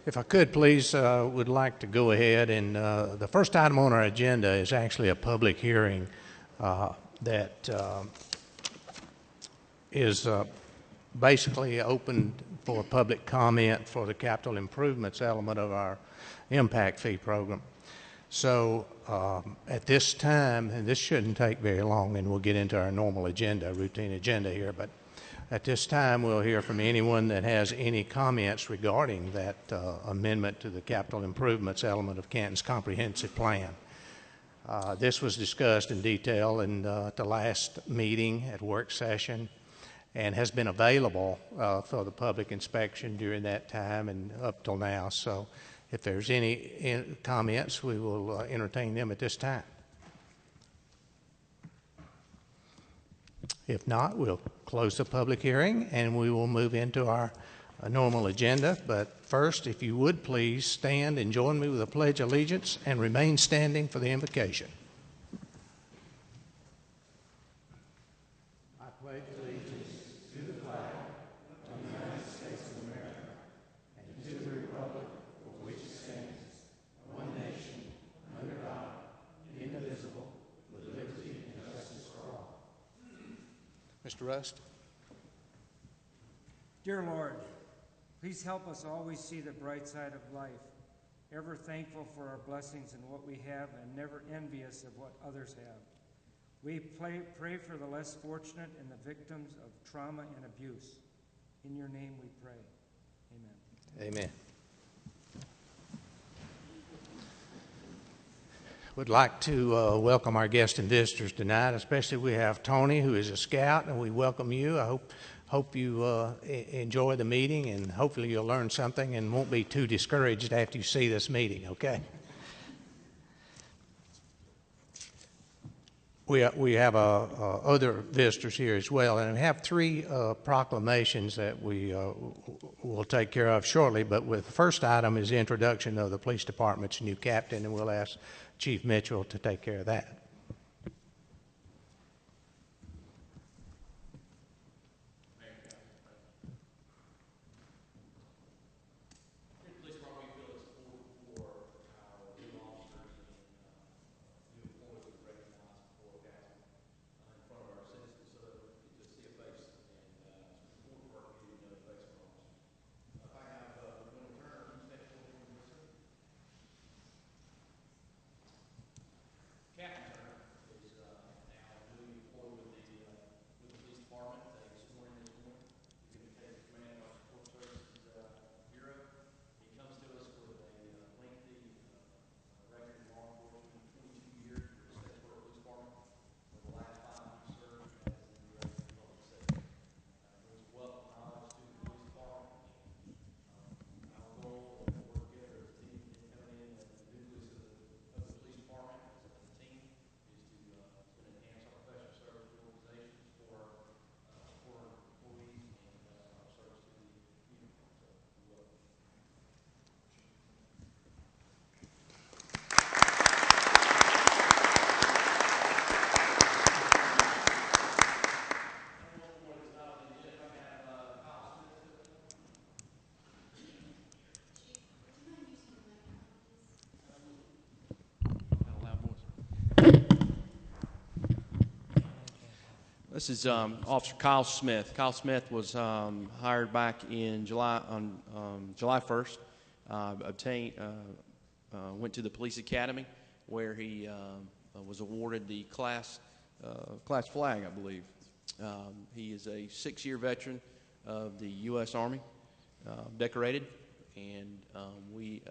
If I could, please, would like to go ahead and the first item on our agenda is actually a public hearing that is basically open for public comment for the capital improvements element of our impact fee program. So at this time, and this shouldn't take very long, and we'll get into our normal agenda, routine agenda here, but at this time, we'll hear from anyone that has any comments regarding that amendment to the capital improvements element of Canton's comprehensive plan. This was discussed in detail in the last meeting at work session and has been available for the public inspection during that time and up till now. So if there's any comments, we will entertain them at this time. If not, we'll close the public hearing and we will move into our normal agenda. But first, if you would please stand and join me with a pledge of allegiance and remain standing for the invocation. I pledge allegiance to the flag of the United States of America and to the republic for which it stands, one nation, under God, indivisible, with liberty and justice for all. Mr. Rust. Dear Lord, please help us always see the bright side of life, ever thankful for our blessings and what we have and never envious of what others have. We pray for the less fortunate and the victims of trauma and abuse. In your name we pray. Amen. Amen. Would like to welcome our guests and visitors tonight. Especially we have Tony, who is a scout, and we welcome you. I hope you enjoy the meeting, and hopefully you'll learn something and won't be too discouraged after you see this meeting. Okay. We have other visitors here as well, and we have three proclamations that we will take care of shortly. But the first item is the introduction of the police department's new captain, and we'll ask Chief Mitchell to take care of that. This is Officer Kyle Smith. Kyle Smith was hired back in July 1st. Went to the police academy where he was awarded the class flag, I believe. He is a 6-year veteran of the U.S. Army, decorated, and we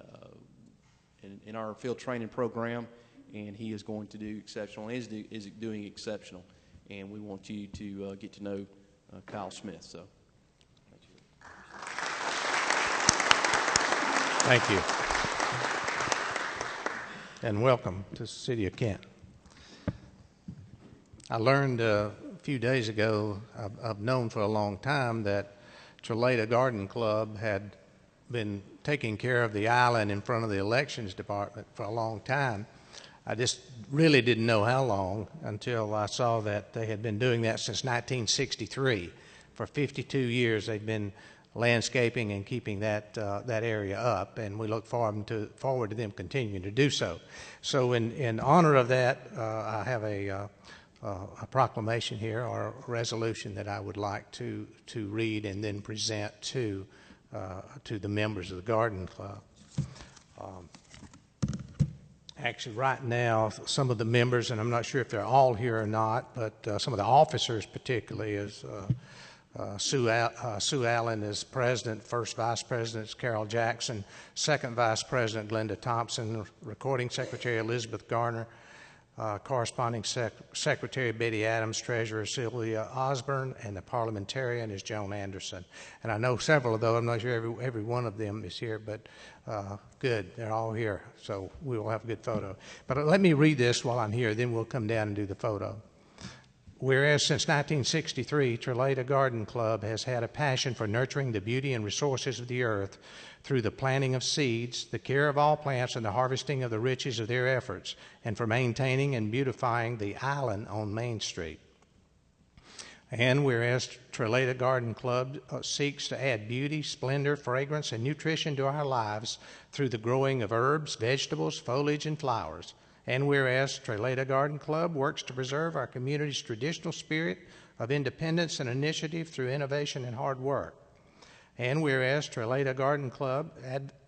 in our field training program, and he is going to do exceptional. And is doing exceptional. And we want you to get to know Kyle Smith. So, thank you, and welcome to the city of Canton. I learned a few days ago, I've known for a long time, that Trelada Garden Club had been taking care of the island in front of the elections department for a long time. I just really didn't know how long until I saw that they had been doing that since 1963. For 52 years, they've been landscaping and keeping that area up, and we look forward to them continuing to do so. So in honor of that, I have a proclamation here, or a resolution, that I would like to read and then present to the members of the Garden Club. Actually, right now, some of the members, and I'm not sure if they're all here or not, but some of the officers particularly is Sue Allen is president, first vice president is Carol Jackson, second vice president Glenda Thompson, recording secretary Elizabeth Garner, corresponding secretary Betty Adams, treasurer Sylvia Osborne, and the parliamentarian is Joan Anderson. And I know several of those. I'm not sure every one of them is here, but good, they're all here, so we will have a good photo. But let me read this while I'm here, then we'll come down and do the photo. Whereas since 1963, Trelada Garden Club has had a passion for nurturing the beauty and resources of the earth through the planting of seeds, the care of all plants, and the harvesting of the riches of their efforts, and for maintaining and beautifying the island on Main Street. And whereas Trelada Garden Club seeks to add beauty, splendor, fragrance, and nutrition to our lives through the growing of herbs, vegetables, foliage, and flowers. And whereas Trelada Garden Club works to preserve our community's traditional spirit of independence and initiative through innovation and hard work. And whereas Trelada Garden Club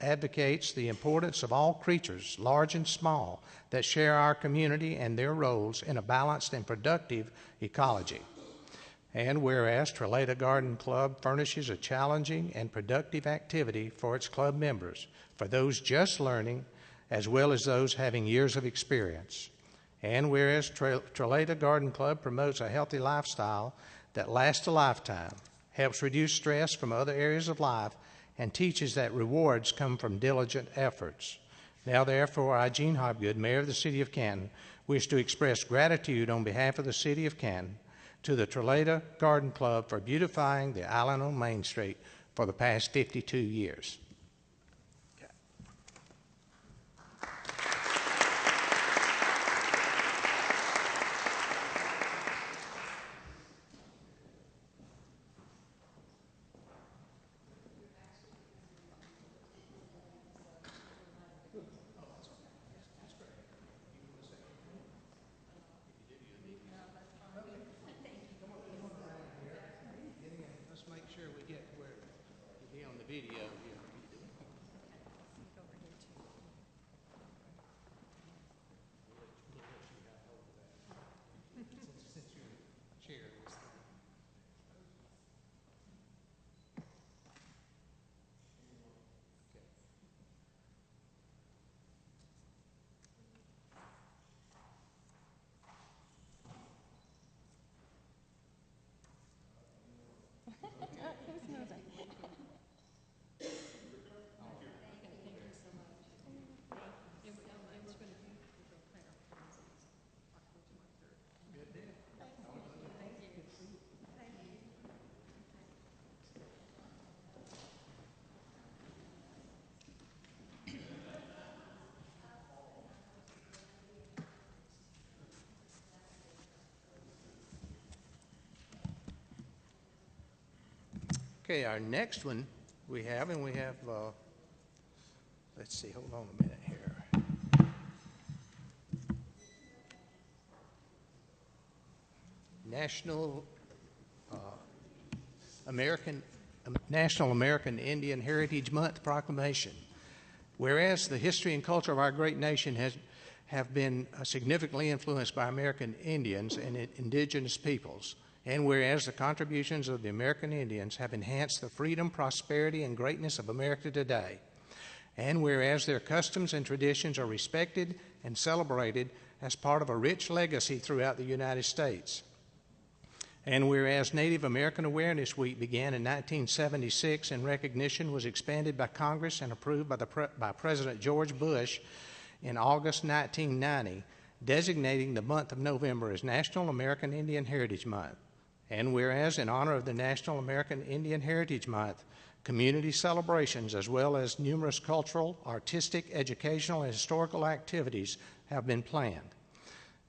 advocates the importance of all creatures, large and small, that share our community and their roles in a balanced and productive ecology. And whereas Trelada Garden Club furnishes a challenging and productive activity for its club members, for those just learning, as well as those having years of experience. And whereas Trelada Garden Club promotes a healthy lifestyle that lasts a lifetime, helps reduce stress from other areas of life, and teaches that rewards come from diligent efforts. Now, therefore, I, Gene Hobgood, Mayor of the City of Canton, wish to express gratitude on behalf of the City of Canton to the Trelada Garden Club for beautifying the island on Main Street for the past 52 years. Let's make sure we get where you be on the video here. Okay, our next one we have, let's see, hold on a minute here. National American Indian Heritage Month Proclamation. Whereas the history and culture of our great nation have been significantly influenced by American Indians and indigenous peoples, and whereas the contributions of the American Indians have enhanced the freedom, prosperity, and greatness of America today, and whereas their customs and traditions are respected and celebrated as part of a rich legacy throughout the United States, and whereas Native American Awareness Week began in 1976 and recognition was expanded by Congress and approved by President George Bush in August 1990, designating the month of November as National American Indian Heritage Month. And whereas in honor of the National American Indian Heritage Month, community celebrations as well as numerous cultural, artistic, educational, and historical activities have been planned.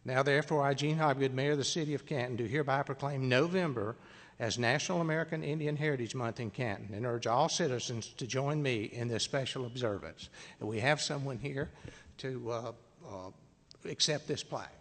Now, therefore, I, Gene Hobgood, Mayor of the City of Canton, do hereby proclaim November as National American Indian Heritage Month in Canton and urge all citizens to join me in this special observance. And we have someone here to accept this plaque.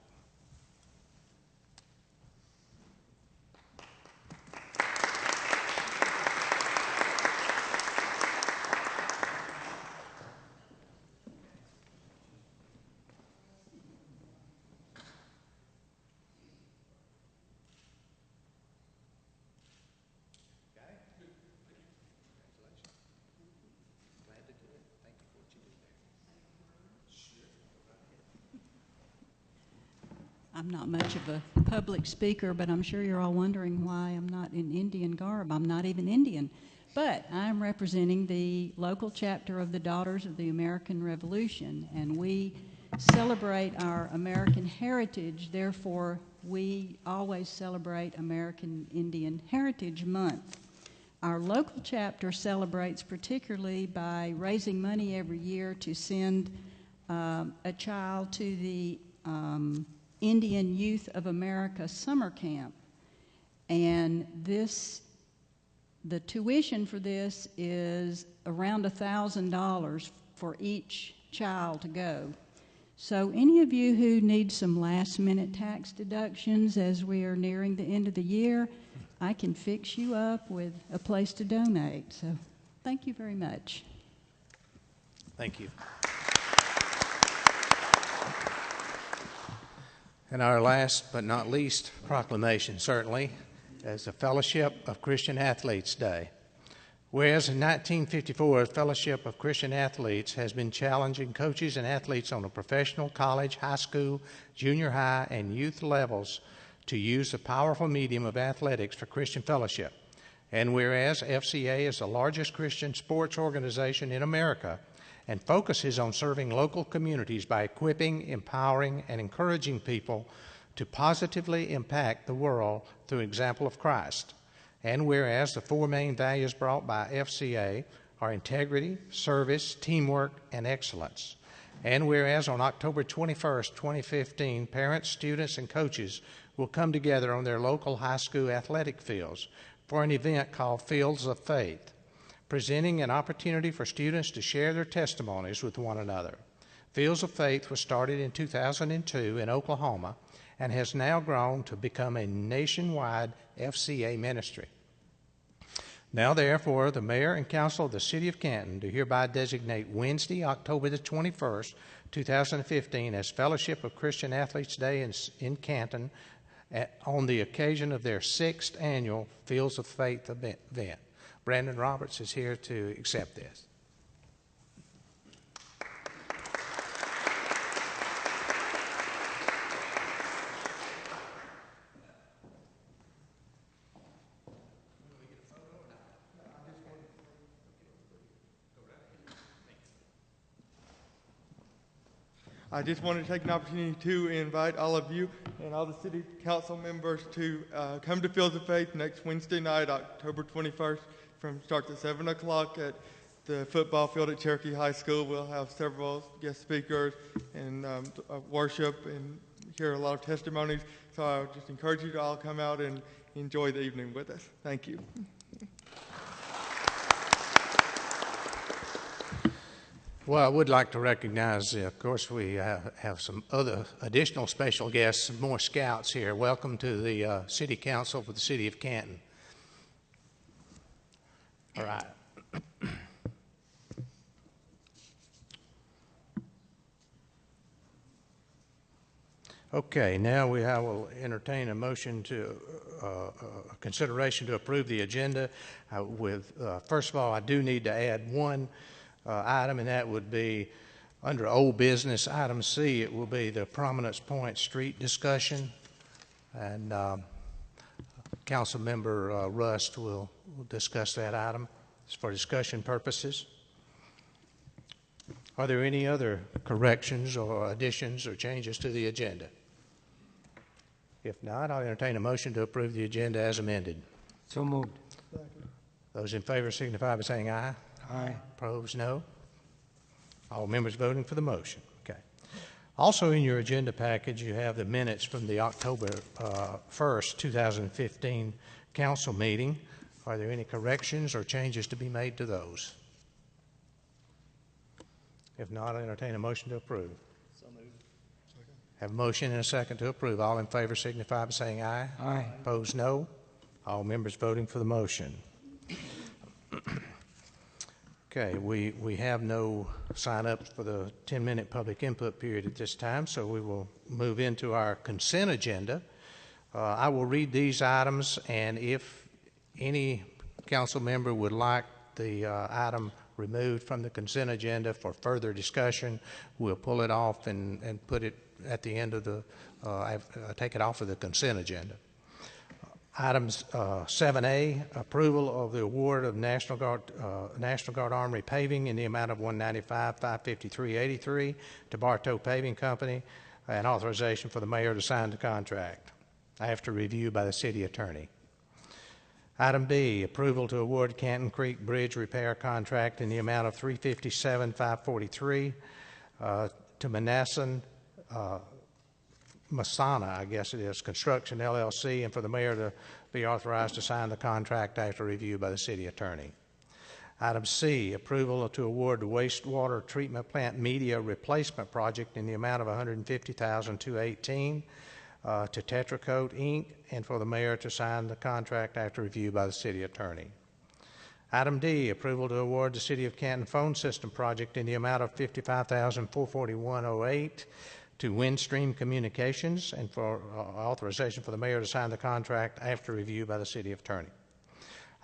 I'm not much of a public speaker, but I'm sure you're all wondering why I'm not in Indian garb. I'm not even Indian. But I'm representing the local chapter of the Daughters of the American Revolution, and we celebrate our American heritage. Therefore, we always celebrate American Indian Heritage Month. Our local chapter celebrates particularly by raising money every year to send a child to the Indian Youth of America summer camp. And the tuition for this is around $1,000 for each child to go. So any of you who need some last-minute tax deductions as we are nearing the end of the year, I can fix you up with a place to donate. So thank you very much. Thank you. And our last but not least proclamation, certainly, is the Fellowship of Christian Athletes Day. Whereas in 1954, the Fellowship of Christian Athletes has been challenging coaches and athletes on the professional, college, high school, junior high, and youth levels to use the powerful medium of athletics for Christian fellowship. And whereas FCA is the largest Christian sports organization in America and focuses on serving local communities by equipping, empowering, and encouraging people to positively impact the world through example of Christ. And whereas the four main values brought by FCA are integrity, service, teamwork, and excellence. And whereas on October 21st, 2015, parents, students, and coaches will come together on their local high school athletic fields for an event called Fields of Faith, presenting an opportunity for students to share their testimonies with one another. Fields of Faith was started in 2002 in Oklahoma and has now grown to become a nationwide FCA ministry. Now, therefore, the Mayor and Council of the City of Canton do hereby designate Wednesday, October the 21st, 2015 as Fellowship of Christian Athletes Day in Canton on the occasion of their 6th annual Fields of Faith event. Brandon Roberts is here to accept this. I just wanted to take an opportunity to invite all of you and all the city council members to come to Fields of Faith next Wednesday night, October 21st, starts at 7 o'clock at the football field at Cherokee High School. We'll have several guest speakers and worship and hear a lot of testimonies. So I would just encourage you to all come out and enjoy the evening with us. Thank you. Well, I would like to recognize, of course, we have some other additional special guests, some more scouts here. Welcome to the City Council for the City of Canton. All right. Okay, now I will entertain a motion to consideration to approve the agenda. First of all, I do need to add one item, and that would be under old business, item C. It will be the Prominence Point Street discussion, and Council Member Rust will discuss that item for discussion purposes. Are there any other corrections or additions or changes to the agenda? If not, I'll entertain a motion to approve the agenda as amended. So moved. Those in favor signify by saying aye. Aye. Opposed, no. All members voting for the motion. Okay. Also in your agenda package, you have the minutes from the October 1st, 2015 council meeting. Are there any corrections or changes to be made to those? If not, I'll entertain a motion to approve. So moved. Have a motion and a second to approve. All in favor signify by saying aye. Aye. Opposed, no. All members voting for the motion. Okay, we have no sign-ups for the 10-minute public input period at this time, so we will move into our consent agenda. I will read these items, and if any council member would like the item removed from the consent agenda for further discussion, we'll pull it off and put it at the end of the, take it off of the consent agenda. Items 7A, approval of the award of National Guard Armory paving in the amount of $195,553.83 to Bartow Paving Company, and authorization for the mayor to sign the contract after review by the city attorney. Item B, approval to award Canton Creek Bridge repair contract in the amount of $357,543 to Masana, I guess it is, Construction LLC, and for the mayor to be authorized to sign the contract after review by the city attorney. Item C, approval to award the wastewater treatment plant media replacement project in the amount of $150,218 to Tetracoat Inc., and for the mayor to sign the contract after review by the city attorney. Item D, approval to award the City of Canton phone system project in the amount of $55,441.08 to Windstream Communications, and for authorization for the mayor to sign the contract after review by the city attorney.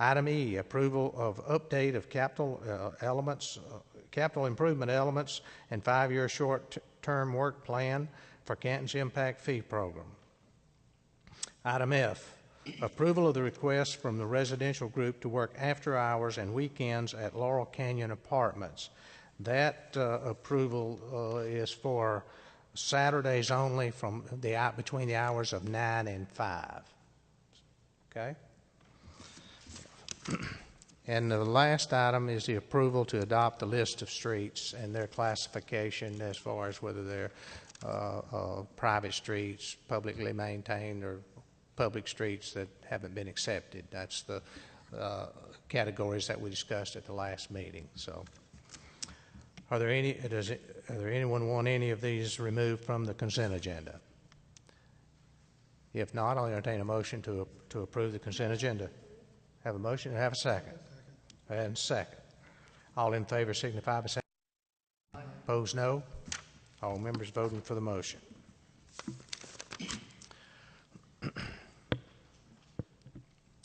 Item E, approval of update of capital improvement elements and 5-year short-term work plan for Canton's impact fee program. Item F, approval of the request from the residential group to work after hours and weekends at Laurel Canyon Apartments. That approval is for Saturdays only from between the hours of 9 and 5. Okay? And the last item is the approval to adopt the list of streets and their classification as far as whether they're private streets, publicly maintained, or public streets that haven't been accepted. That's the categories that we discussed at the last meeting. So, are there anyone want any of these removed from the consent agenda? If not, I'll entertain a motion to approve the consent agenda. Have a motion and have a second. And second. All in favor signify by saying aye. Opposed, no. All members voting for the motion.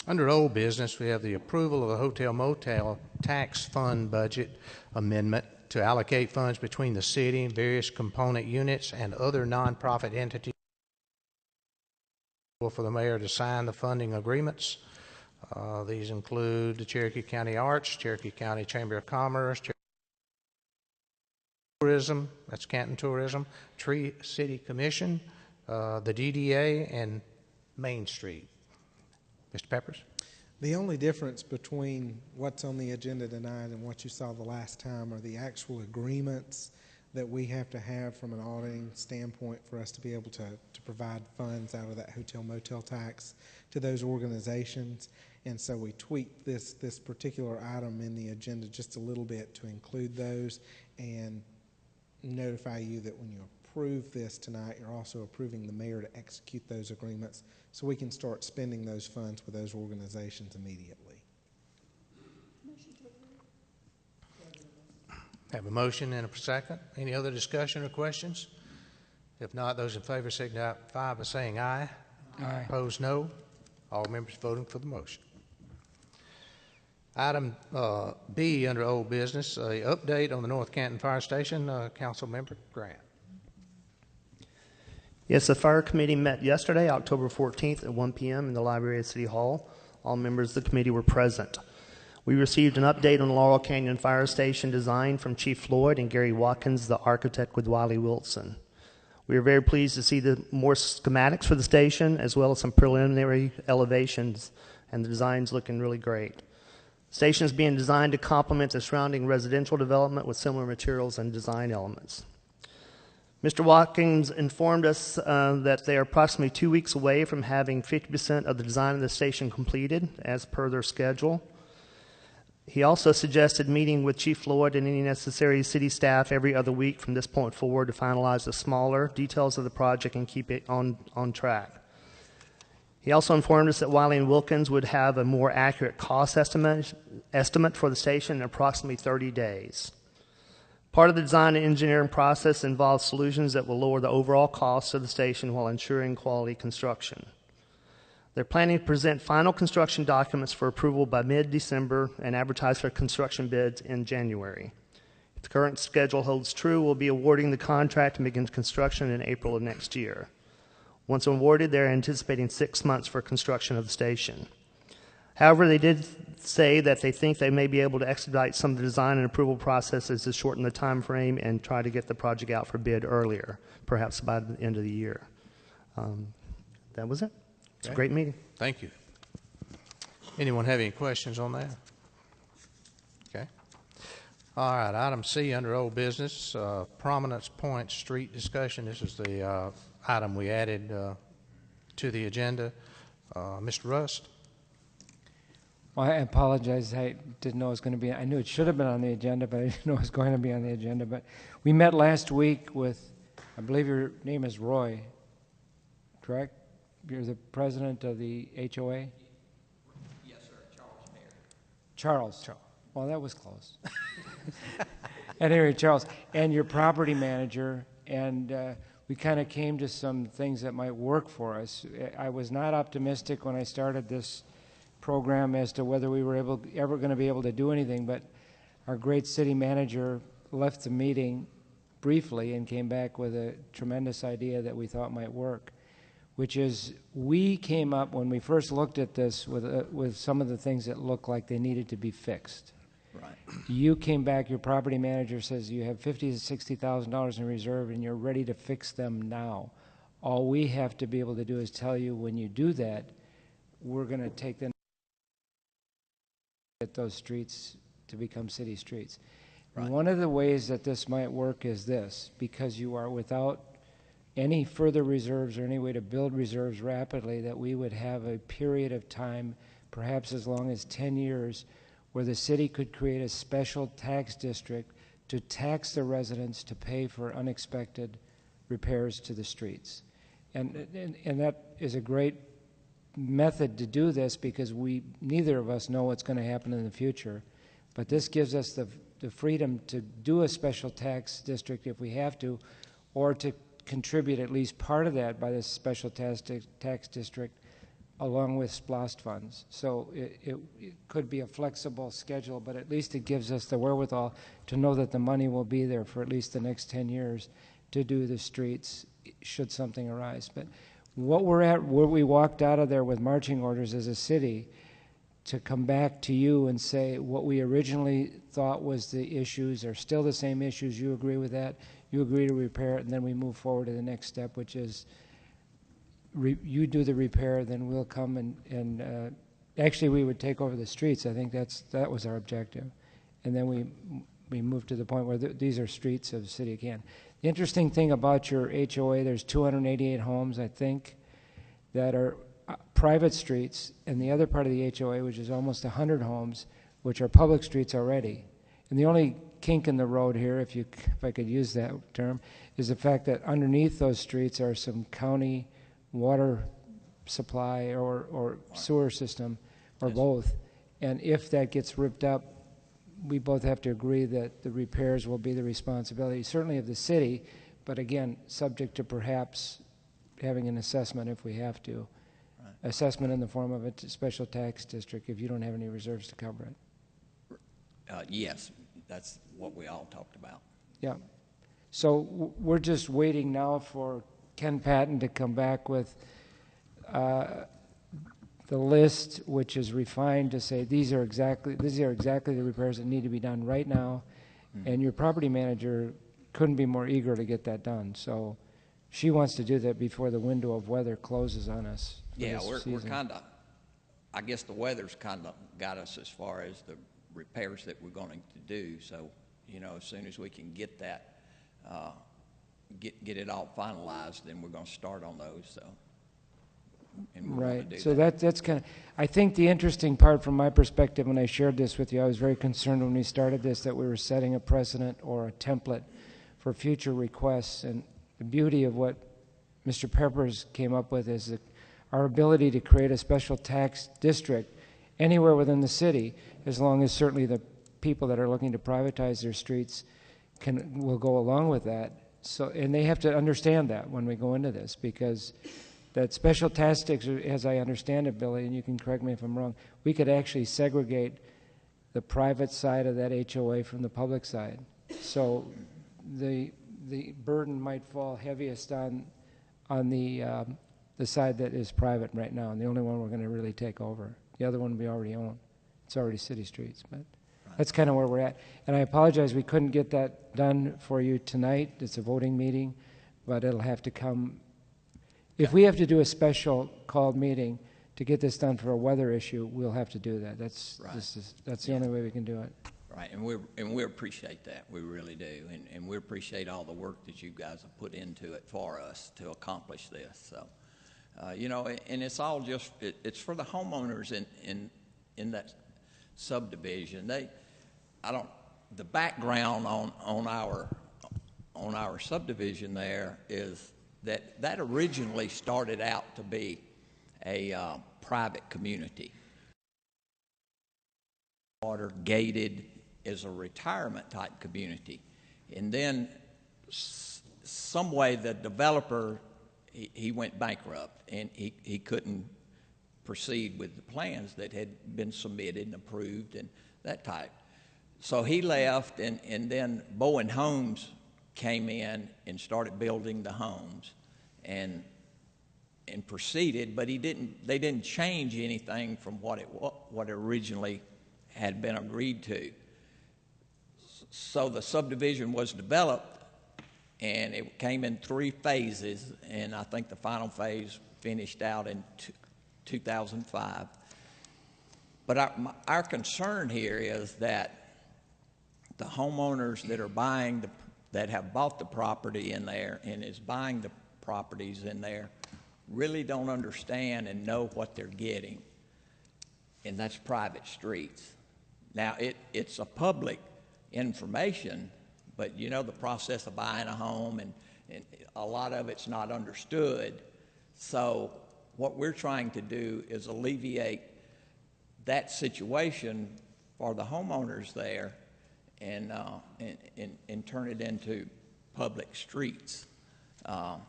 Under old business, we have the approval of the hotel motel tax fund budget amendment to allocate funds between the city and various component units and other nonprofit entities for the mayor to sign the funding agreements. These include the Cherokee County Arts, Cherokee County Chamber of Commerce, Tourism, that's Canton Tourism, Tree City Commission, the DDA, and Main Street. Mr. Peppers? The only difference between what's on the agenda tonight and what you saw the last time are the actual agreements that we have to have from an auditing standpoint for us to be able to provide funds out of that hotel motel tax to those organizations. And so we tweaked this particular item in the agenda just a little bit to include those and notify you that when you approve this tonight, you're also approving the mayor to execute those agreements so we can start spending those funds with those organizations immediately. Have a motion and a second. Any other discussion or questions? If not, those in favor signify by saying aye. Aye. Opposed, no. All members voting for the motion. Item B under old business, a update on the North Canton Fire Station. Council Member Grant. Yes, the fire committee met yesterday, October 14th at 1 p.m. in the library at City Hall. All members of the committee were present. We received an update on the Laurel Canyon Fire Station design from Chief Floyd and Gary Watkins, the architect with Wiley Wilson. We are very pleased to see the more schematics for the station as well as some preliminary elevations, and the design's looking really great. The station is being designed to complement the surrounding residential development with similar materials and design elements. Mr. Watkins informed us that they are approximately 2 weeks away from having 50% of the design of the station completed as per their schedule. He also suggested meeting with Chief Floyd and any necessary city staff every other week from this point forward to finalize the smaller details of the project and keep it on track. He also informed us that Wiley & Wilkins would have a more accurate cost estimate for the station in approximately 30 days. Part of the design and engineering process involves solutions that will lower the overall cost of the station while ensuring quality construction. They're planning to present final construction documents for approval by mid-December and advertise for construction bids in January. If the current schedule holds true, we'll be awarding the contract and begin construction in April of next year. Once awarded, they're anticipating 6 months for construction of the station. However, they did say that they think they may be able to expedite some of the design and approval processes to shorten the time frame and try to get the project out for bid earlier, perhaps by the end of the year. That was it. It's a great meeting. Thank you. Anyone have any questions on that? Okay. All right, item C under old business, Prominence Point Street discussion. This is the item we added to the agenda. Mr. Rust? Well, I apologize. I didn't know it was going to be. I knew it should have been on the agenda, but I didn't know it was going to be on the agenda. But we met last week with, I believe your name is Roy, correct? You're the president of the HOA? Yes, sir. Charles Mayer. Charles. Well, that was close. At any rate, Charles, and your property manager, and we kind of came to some things that might work for us. I was not optimistic when I started this program as to whether we were ever going to be able to do anything, but our great city manager left the meeting briefly and came back with a tremendous idea that we thought might work, which is we came up, when we first looked at this, with some of the things that looked like they needed to be fixed. Right. You came back, your property manager says you have $50,000 to $60,000 in reserve and you're ready to fix them now. All we have to be able to do is tell you when you do that, we're going to take them at those streets to become city streets. Right. One of the ways that this might work is this, because you are without any further reserves or any way to build reserves rapidly, that we would have a period of time, perhaps as long as 10 years, where the city could create a special tax district to tax the residents to pay for unexpected repairs to the streets. And that is a great method to do this, because neither of us know what's going to happen in the future. But this gives us the freedom to do a special tax district if we have to, or to contribute at least part of that by this special tax district along with SPLOST funds. So it could be a flexible schedule, but at least it gives us the wherewithal to know that the money will be there for at least the next 10 years to do the streets should something arise. But what we're at, where we walked out of there with marching orders as a city, to come back to you and say what we originally thought was the issues are still the same issues. You agree with that? You agree to repair it, and then we move forward to the next step, which is you do the repair, then we'll come and actually we would take over the streets. I think that was our objective. And then we moved to the point where these are streets of the city of Canton. The interesting thing about your HOA, there's 288 homes, I think, that are private streets, and the other part of the HOA, which is almost 100 homes, which are public streets already. And the only kink in the road here, if I could use that term, is the fact that underneath those streets are some county water supply or sewer system, or both. And if that gets ripped up, we both have to agree that the repairs will be the responsibility, certainly of the city, but again, subject to perhaps having an assessment if we have to. Right. Assessment in the form of a special tax district if you don't have any reserves to cover it. Yes, that's what we all talked about. Yeah. So we're just waiting now for Ken Patton to come back with the list, which is refined to say these are exactly the repairs that need to be done right now, and your property manager couldn't be more eager to get that done. So she wants to do that before the window of weather closes on us. Yeah, we're kind of, I guess the weather's kind of got us as far as the repairs that we're going to do. So, as soon as we can get that, get it all finalized, then we're going to start on those. So, and we want to Right. do So that. that's kind of, I think the interesting part from my perspective when I shared this with you, I was very concerned when we started this that we were setting a precedent or a template for future requests. And the beauty of what Mr. Peppers came up with is that our ability to create a special tax district anywhere within the city, as long as certainly the people that are looking to privatize their streets will go along with that. So, and they have to understand that when we go into this, because that special tax district, as I understand it, Billy, and you can correct me if I'm wrong, we could actually segregate the private side of that HOA from the public side. So the burden might fall heaviest on the side that is private right now, and the only one we're going to really take over. The other one we already own. It's already city streets, but that's kind of where we're at. And I apologize we couldn't get that done for you tonight. It's a voting meeting, but it'll have to come. If we have to do a special called meeting to get this done for a weather issue, we'll have to do that. That's the only way we can do it. Right, and we appreciate that. We really do, and we appreciate all the work that you guys have put into it for us to accomplish this. So, you know, and it's all just it's for the homeowners in that subdivision. The background on our subdivision there is that originally started out to be a private community. Water gated as a retirement type community, and then some way the developer he went bankrupt and he couldn't proceed with the plans that had been submitted and approved and that type. So he left, and then Bowen Homes came in and started building the homes and proceeded, but they didn't change anything from what originally had been agreed to. So the subdivision was developed, and it came in 3 phases, and I think the final phase finished out in 2005. But our concern here is that the homeowners that are that have bought the property in there and is buying the properties in there really don't understand and know what they're getting, and that's private streets. Now, it's a public information, but you know the process of buying a home, and a lot of it's not understood. So what we're trying to do is alleviate that situation for the homeowners there and turn it into public streets. And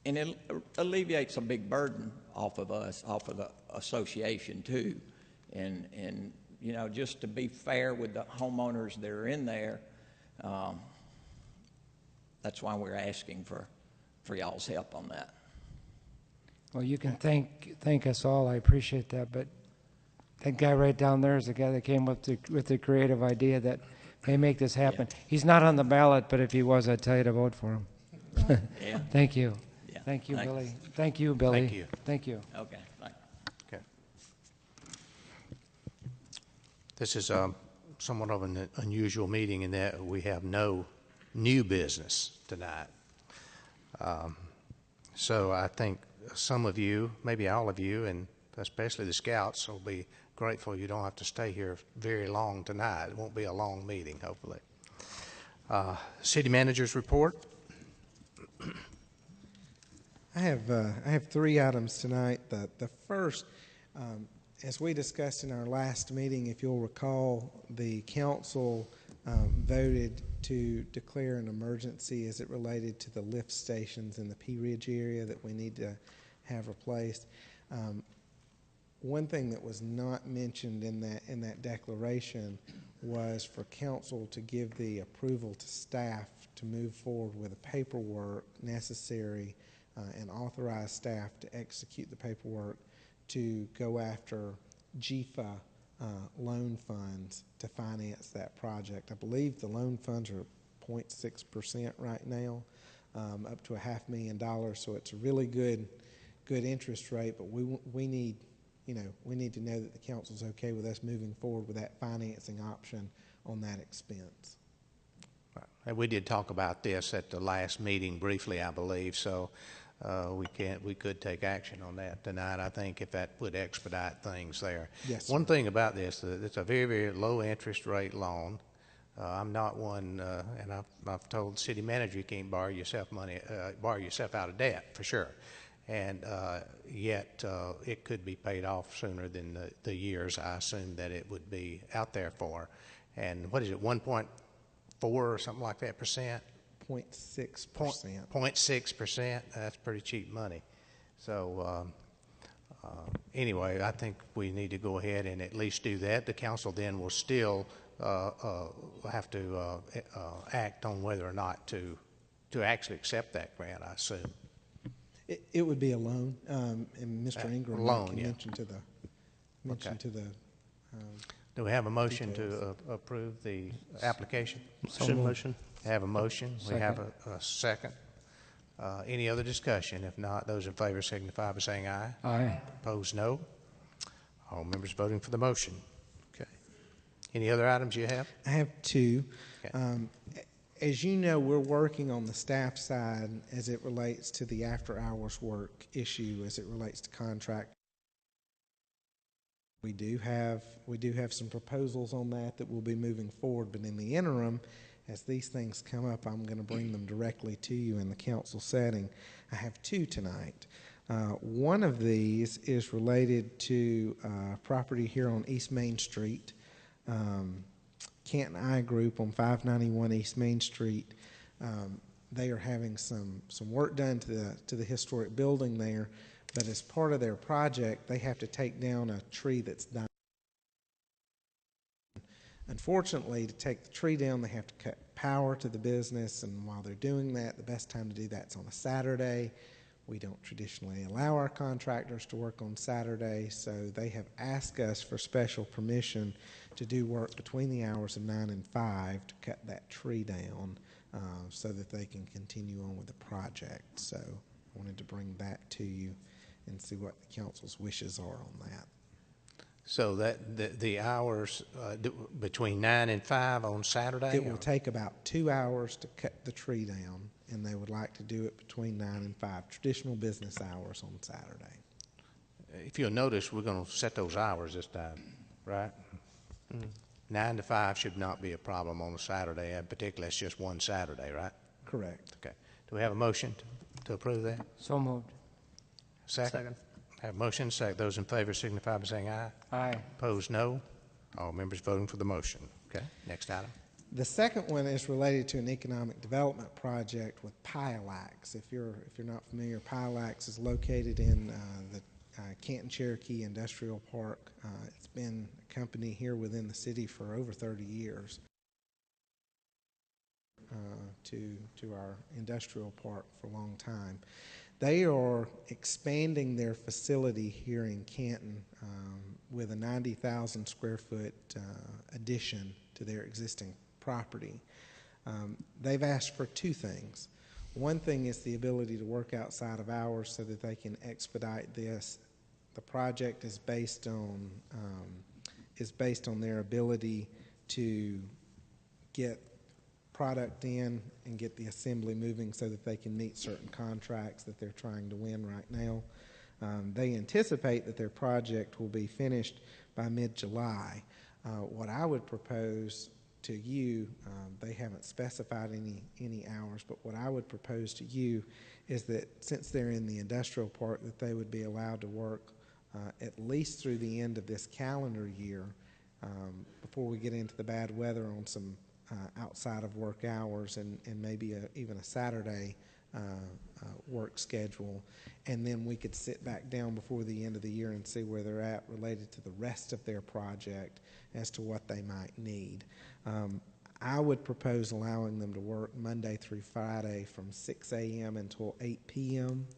it alleviates a big burden off of us, off of the association too. And you know, just to be fair with the homeowners that are in there, that's why we're asking for y'all's help on that. Well, you can thank us all. I appreciate that, but that guy right down there is the guy that came up with the creative idea that may make this happen. Yeah. He's not on the ballot, but if he was, I'd tell you to vote for him. Yeah. Thank you. Yeah. Thank you, Thanks. Billy. Thank you, Billy. Thank you. Thank you. Okay. Thanks. Okay. This is somewhat of an unusual meeting in that we have no new business tonight. So I think some of you, maybe all of you, and especially the scouts, will be grateful you don't have to stay here very long tonight. It won't be a long meeting, hopefully. City Manager's report. I have 3 items tonight. The first, as we discussed in our last meeting, if you'll recall, the council voted to declare an emergency as it related to the lift stations in the Pea Ridge area that we need to have replaced. One thing that was not mentioned in that declaration was for council to give the approval to staff to move forward with the paperwork necessary and authorize staff to execute the paperwork to go after GFA loan funds to finance that project. I believe the loan funds are 0.6% right now, up to $500,000. So it's a really good interest rate. But we need to know that the council's okay with us moving forward with that financing option on that expense. Right. And we did talk about this at the last meeting briefly, I believe, so we could take action on that tonight, I think, if that would expedite things there. Yes, One sir. thing about this, it's a very, very low interest rate loan. I'm not one, and I've told the city manager you can't borrow yourself money, borrow yourself out of debt, for sure. And yet it could be paid off sooner than the years I assume that it would be out there for. And what is it, 1.4 or something like that percent? 0.6%. 0.6%. That's pretty cheap money. So anyway, I think we need to go ahead and at least do that. The council then will still have to act on whether or not to actually accept that grant, I assume. It would be a loan, and Mr. Ingram loan, can yeah. mention to the Do we have a motion details. to approve the application? Motion. Have a motion. We have a second. Any other discussion? If not, those in favor signify by saying aye. Aye. Opposed, no. All members voting for the motion. Okay. Any other items you have? I have two. Okay. As you know, we're working on the staff side as it relates to the after-hours work issue, as it relates to contract. We do have some proposals on that we'll be moving forward, but in the interim, as these things come up, I'm going to bring them directly to you in the council setting. I have two tonight. One of these is related to property here on East Main Street. Canton I Group on 591 East Main Street. They are having some work done to the historic building there, but as part of their project, they have to take down a tree that's dying. Unfortunately, to take the tree down, they have to cut power to the business, and while they're doing that, the best time to do that is on a Saturday. We don't traditionally allow our contractors to work on Saturday, so they have asked us for special permission to do work between the hours of 9 and 5 to cut that tree down so that they can continue on with the project. So I wanted to bring that to you and see what the council's wishes are on that. So that the hours between 9 and 5 on Saturday? It will take about 2 hours to cut the tree down, and they would like to do it between 9 and 5, traditional business hours on Saturday. If you'll notice, we're going to set those hours this time, right? 9 to 5 should not be a problem on a Saturday, and particularly it's just one Saturday, right? Correct. Okay. Do we have a motion to approve that? So moved. Second. Have a motion, second. Those in favor signify by saying aye. Aye. Opposed, no. All members voting for the motion. Okay, next item. The second one is related to an economic development project with Pilax. If you're not familiar, Pilax is located in the Canton Cherokee Industrial Park. It's been a company here within the city for over 30 years. To our industrial park for a long time. They are expanding their facility here in Canton with a 90,000 square foot addition to their existing property. They've asked for two things. One thing is the ability to work outside of hours so that they can expedite this. The project is based on their ability to get product in and get the assembly moving so that they can meet certain contracts that they're trying to win right now. They anticipate that their project will be finished by mid-July. What I would propose to you, they haven't specified any hours, but what I would propose to you is that since they're in the industrial park, that they would be allowed to work at least through the end of this calendar year before we get into the bad weather on some outside of work hours and maybe even a Saturday work schedule. And then we could sit back down before the end of the year and see where they're at related to the rest of their project as to what they might need. I would propose allowing them to work Monday through Friday from 6 a.m. until 8 p.m.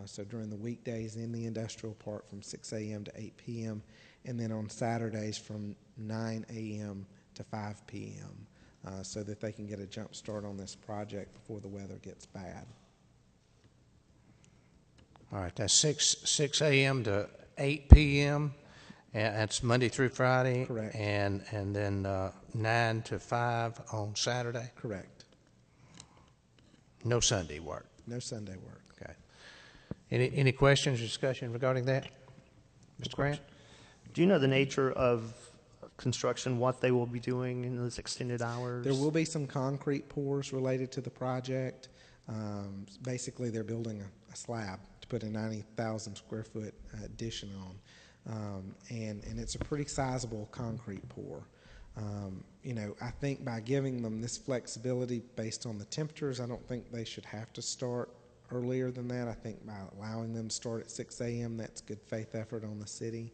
So during the weekdays in the industrial park from 6 a.m. to 8 p.m. and then on Saturdays from 9 a.m. to 5 p.m. So that they can get a jump start on this project before the weather gets bad. All right, that's 6 a.m. to 8 p.m. And that's Monday through Friday. Correct. And then 9 to 5 on Saturday. Correct. No Sunday work. No Sunday work. Okay. Any questions or discussion regarding that? Mr. Grant? Do you know the nature of construction, what they will be doing in those extended hours? There will be some concrete pours related to the project. Basically, they're building a slab to put a 90,000 square foot addition on. And it's a pretty sizable concrete pour. You know, I think by giving them this flexibility based on the temperatures, I don't think they should have to start earlier than that. I think by allowing them to start at 6 a.m., that's good faith effort on the city.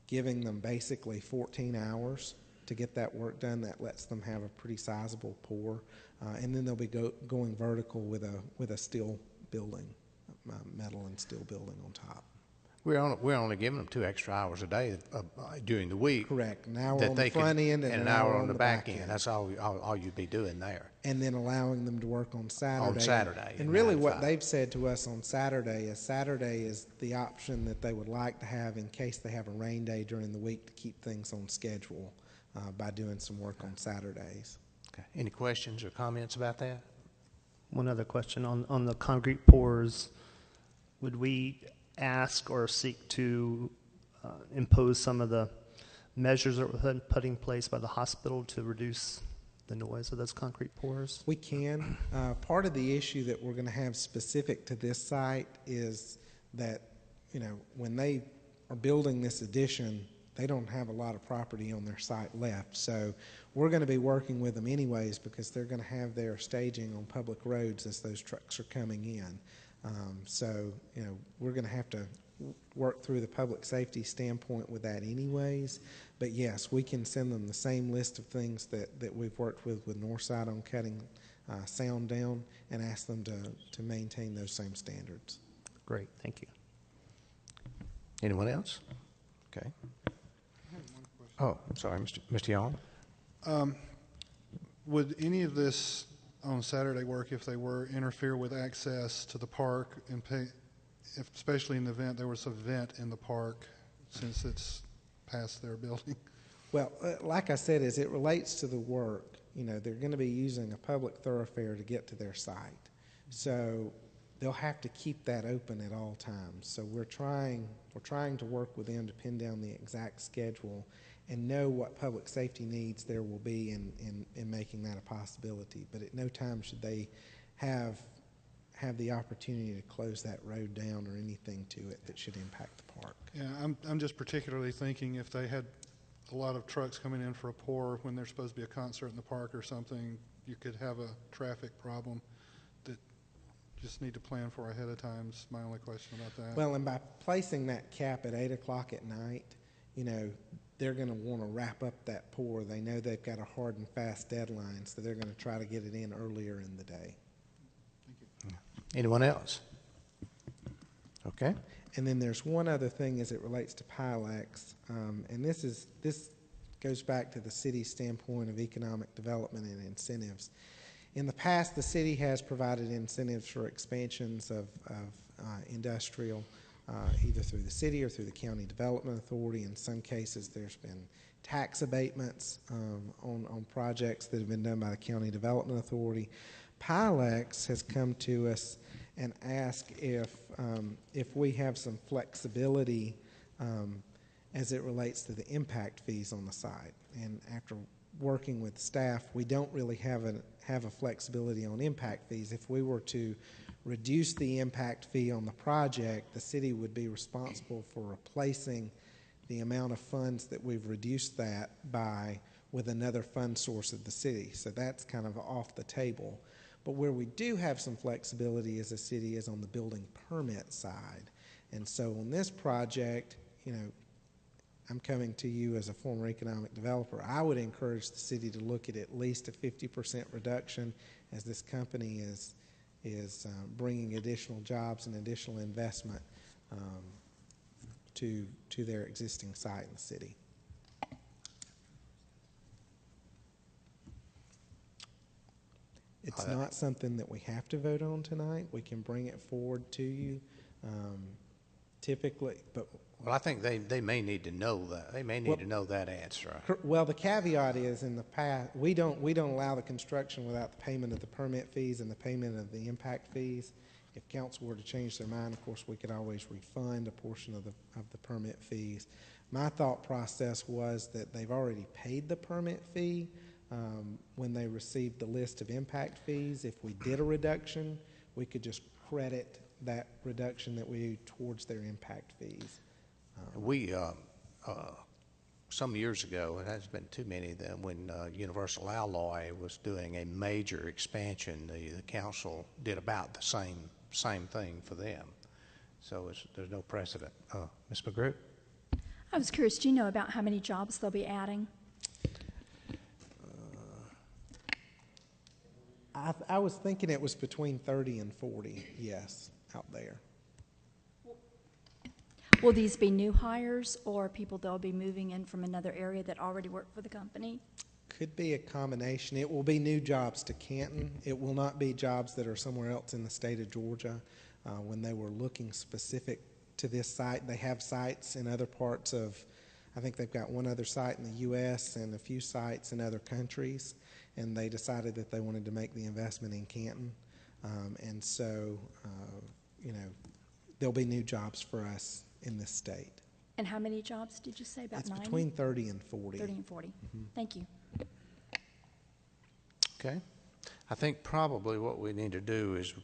Giving them basically 14 hours to get that work done, that lets them have a pretty sizable pour. And then they'll be going vertical with a steel building, metal and steel building on top. We're only giving them 2 extra hours a day during the week. Correct. An hour that on they the front end and an hour on the back end. That's all you'd be doing there. And then allowing them to work on Saturday. On Saturday. And really what they've said to us on Saturday is the option that they would like to have in case they have a rain day during the week to keep things on schedule by doing some work on Saturdays. Okay. Any questions or comments about that? One other question on the concrete pours. Would we ask or seek to impose some of the measures that were put in place by the hospital to reduce the noise of those concrete pours? We can. Part of the issue that we're going to have specific to this site is that, you know, when they are building this addition, they don't have a lot of property on their site left. So we're going to be working with them anyways because they're going to have their staging on public roads as those trucks are coming in. So, you know, we're going to have to work through the public safety standpoint with that anyways. But yes, we can send them the same list of things that we've worked with Northside on cutting sound down and ask them to maintain those same standards. Great, thank you. Anyone else? Okay. Oh, I'm sorry, Mr. Young. Would any of this on Saturday work if they were interfere with access to the park and pay, especially in the event there was a vent in the park since it's past their building? Well, like I said, as it relates to the work, you know, they're going to be using a public thoroughfare to get to their site. So they'll have to keep that open at all times. So we're trying to work with them to pin down the exact schedule and know what public safety needs there will be in making that a possibility. But at no time should they have the opportunity to close that road down or anything to it that should impact the park. Yeah, I'm just particularly thinking if they had a lot of trucks coming in for a pour when there's supposed to be a concert in the park or something, you could have a traffic problem that just need to plan for ahead of time is my only question about that. Well, and by placing that cap at 8 o'clock at night, you know, they're going to want to wrap up that pour. They know they've got a hard and fast deadline, so they're going to try to get it in earlier in the day. Thank you. Anyone else? Okay. And then there's one other thing as it relates to Pilex, and this goes back to the city's standpoint of economic development and incentives. In the past, the city has provided incentives for expansions of industrial, either through the city or through the county development authority. In some cases, there's been tax abatements on projects that have been done by the county development authority. Pilex has come to us and asked if we have some flexibility as it relates to the impact fees on the site. And after working with staff, we don't really have a flexibility on impact fees. If we were to reduce the impact fee on the project, the city would be responsible for replacing the amount of funds that we've reduced that by with another fund source of the city. So that's kind of off the table. But where we do have some flexibility as a city is on the building permit side. And so on this project, you know, I'm coming to you as a former economic developer. I would encourage the city to look at least a 50% reduction as this company is bringing additional jobs and additional investment to their existing site in the city. It's not something that we have to vote on tonight. We can bring it forward to you typically, but Well, I think they may need to know that. They may need to know that answer. Well, the caveat is in the past, we don't allow the construction without the payment of the permit fees and the payment of the impact fees. If council were to change their mind, of course, we could always refund a portion of the permit fees. My thought process was that they've already paid the permit fee when they received the list of impact fees. If we did a reduction, we could just credit that reduction that we towards their impact fees. We, some years ago, it hasn't been too many then, when Universal Alloy was doing a major expansion, the council did about the same thing for them. So there's no precedent. Ms. McGrew? I was curious, do you know about how many jobs they'll be adding? I was thinking it was between 30 and 40, yes, out there. Will these be new hires or people that'll be moving in from another area that already work for the company? Could be a combination. It will be new jobs to Canton. It will not be jobs that are somewhere else in the state of Georgia. When they were looking specific to this site, they have sites in other parts of, I think they've got one other site in the U.S. and a few sites in other countries, and they decided that they wanted to make the investment in Canton. And so, there'll be new jobs for us in this state. And how many jobs did you say? About It's 90? between 30 and 40. 30 and 40. Mm-hmm. Thank you. Okay. I think probably what we need to do is do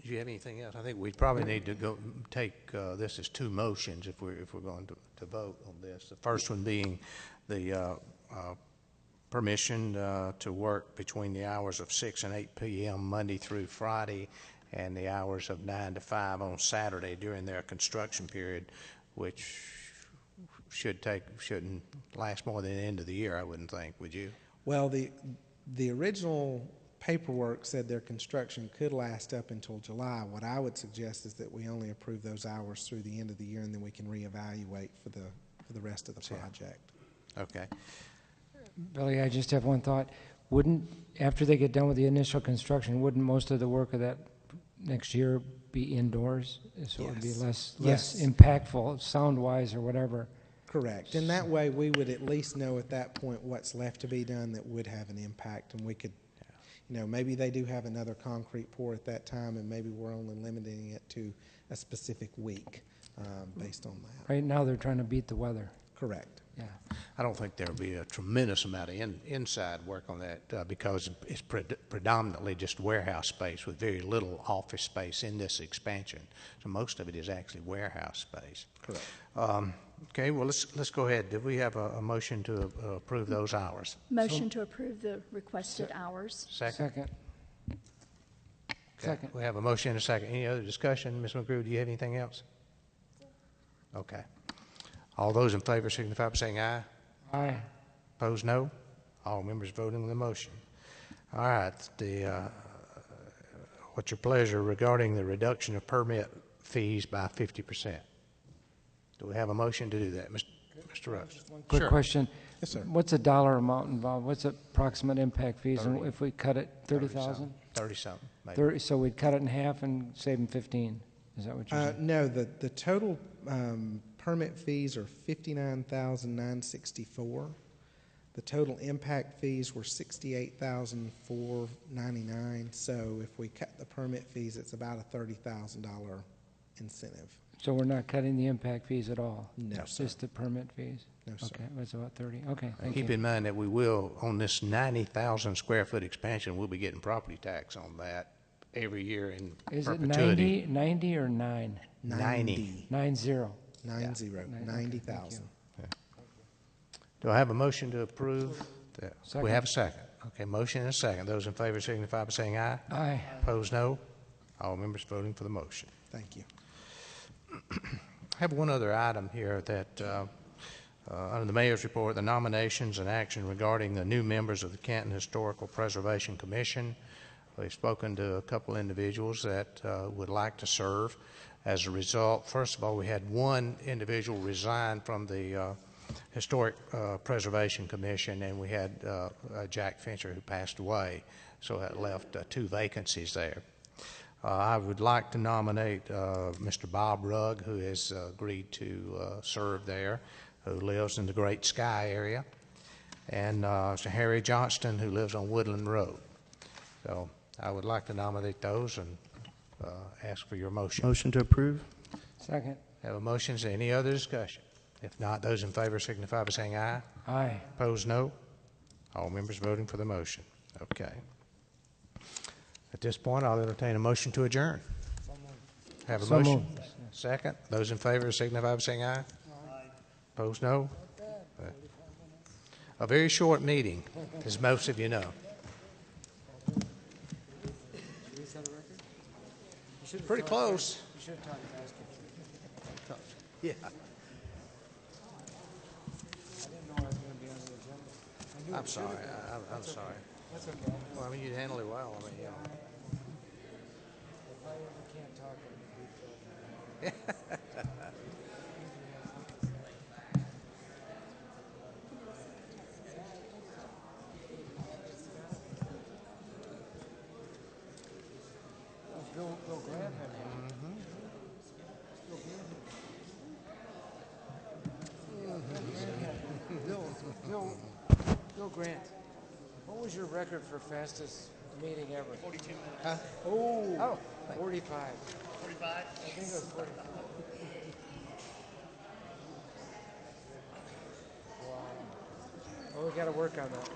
you have anything else? I think we probably need to go take this as two motions if we're going to vote on this. The first one being the permission to work between the hours of 6 and 8 p.m. Monday through Friday and the hours of 9 to 5 on Saturday during their construction period, which shouldn't last more than the end of the year, I wouldn't think, would you? Well, the original paperwork said their construction could last up until July. What I would suggest is that we only approve those hours through the end of the year, and then we can reevaluate for the rest of the project. Okay. Billy, I just have one thought. After they get done with the initial construction, wouldn't most of the work of that next year be indoors? So it would be less impactful sound-wise or whatever. Correct. And that way we would at least know at that point what's left to be done that would have an impact, and we could, maybe they do have another concrete pour at that time, and maybe we're only limiting it to a specific week based on that. Right now they're trying to beat the weather. Correct. Yeah. I don't think there'll be a tremendous amount of inside work on that because it's predominantly just warehouse space with very little office space in this expansion. So most of it is actually warehouse space. Correct. Okay, well, let's go ahead. Did we have a motion to approve those hours? Motion to approve the requested hours. Second? Second. Okay. Second. We have a motion and a second. Any other discussion? Ms. McGrew, do you have anything else? Okay. All those in favor signify by saying aye. Aye. Opposed, no. All members voting on the motion. All right. What's your pleasure regarding the reduction of permit fees by 50%? Do we have a motion to do that, Mr. Russ? Quick question. Yes, sir. What's the dollar amount involved? What's the approximate impact fees? And if we cut it 30,000? 30-something, maybe. 30, so we'd cut it in half and save them 15. Is that what you're saying? No, the total permit fees are $59,964. The total impact fees were $68,499. So if we cut the permit fees, it's about a $30,000 incentive. So we're not cutting the impact fees at all? No, sir. Just the permit fees? No, sir. Okay, it's about 30. Okay, thank Keep you. in mind that we will, on this 90,000 square foot expansion, we'll be getting property tax on that every year in Is it perpetuity. 90 or 9? 90. 90. 90,000. Do I have a motion to approve? We Second. have a second. Okay, motion and a second. Those in favor signify by saying aye. Aye. Opposed, no. All members voting for the motion. Thank you. I have one other item here that, under the mayor's report, the nominations and action regarding the new members of the Canton Historical Preservation Commission. We've spoken to a couple individuals that would like to serve. As a result, first of all, we had one individual resign from the Historic Preservation Commission, and we had Jack Fincher who passed away, so that left two vacancies there. I would like to nominate Mr. Bob Rugg, who has agreed to serve there, who lives in the Great Sky area, and Mr. Harry Johnston, who lives on Woodland Road. So I would like to nominate those and ask for your motion. Motion to approve? Second. Have a motion. Is there any other discussion? If not, those in favor signify by saying aye. Aye. Opposed, no. All members voting for the motion. Okay. At this point, I'll entertain a motion to adjourn. Have a So motion? moved. Second. Those in favor signify by saying aye. Opposed, no. A very short meeting, as most of you know. Pretty close. You should have talked faster. Yeah. I didn't know I was going to be on the agenda. I knew I'm it sorry. should have been. I'm sorry. That's okay. Well, I mean, you handle it well. I mean, If I ever can't talk, I'm going to be Bill Grant had one. Bill Grant, what was your record for fastest meeting ever? 42 minutes. Huh? Oh, 45. 45? I think it was 45. Wow. Well, we got to work on that.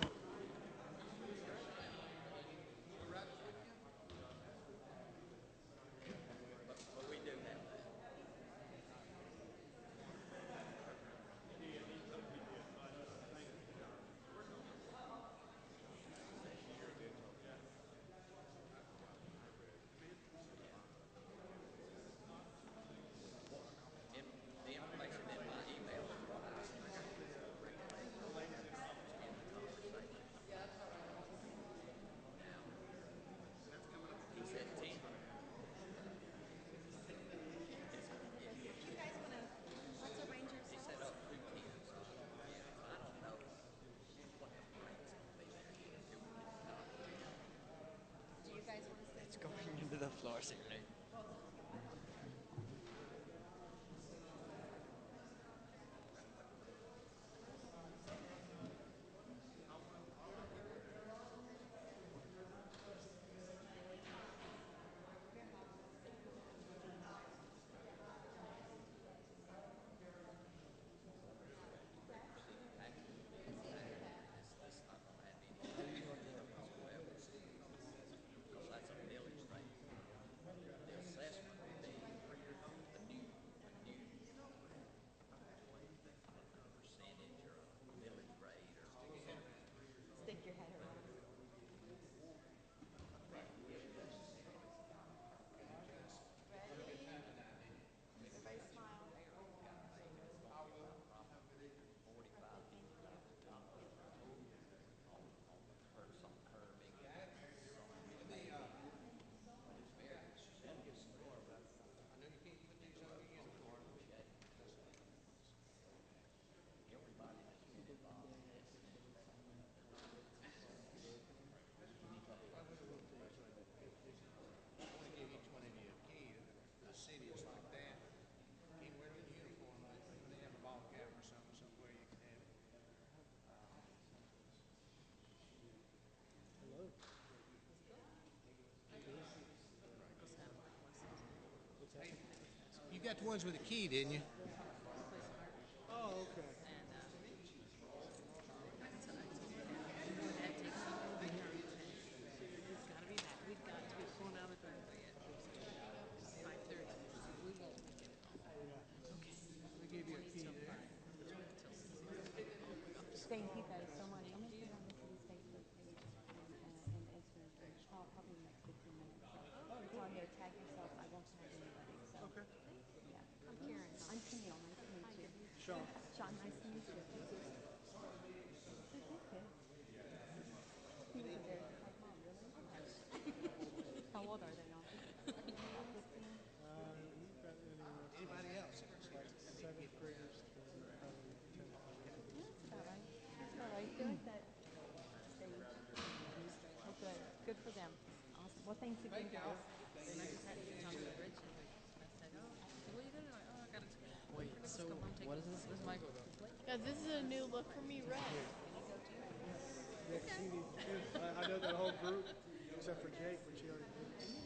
You got the ones with the key, didn't you? Oh, okay. Thank you guys so much. I'm going to put it on the city's Facebook page and Instagram. Probably in the next 15 minutes. So if you want to tag yourself, I won't tag anybody. So. Okay. Yeah. I'm Karen. I'm Camille. Nice to meet you. Sean. Sean, nice to meet you. Good, good. He was a very good mom, really? How old are they all? 15? Anybody else? Seventh graders to probably 10th. That's all right. That's all right. They're at that stage. Oh, good. Good for them. Awesome. Well, thanks again, guys. Guys, this is a new look for me, red. I know that whole group, except for Jake, but she already did.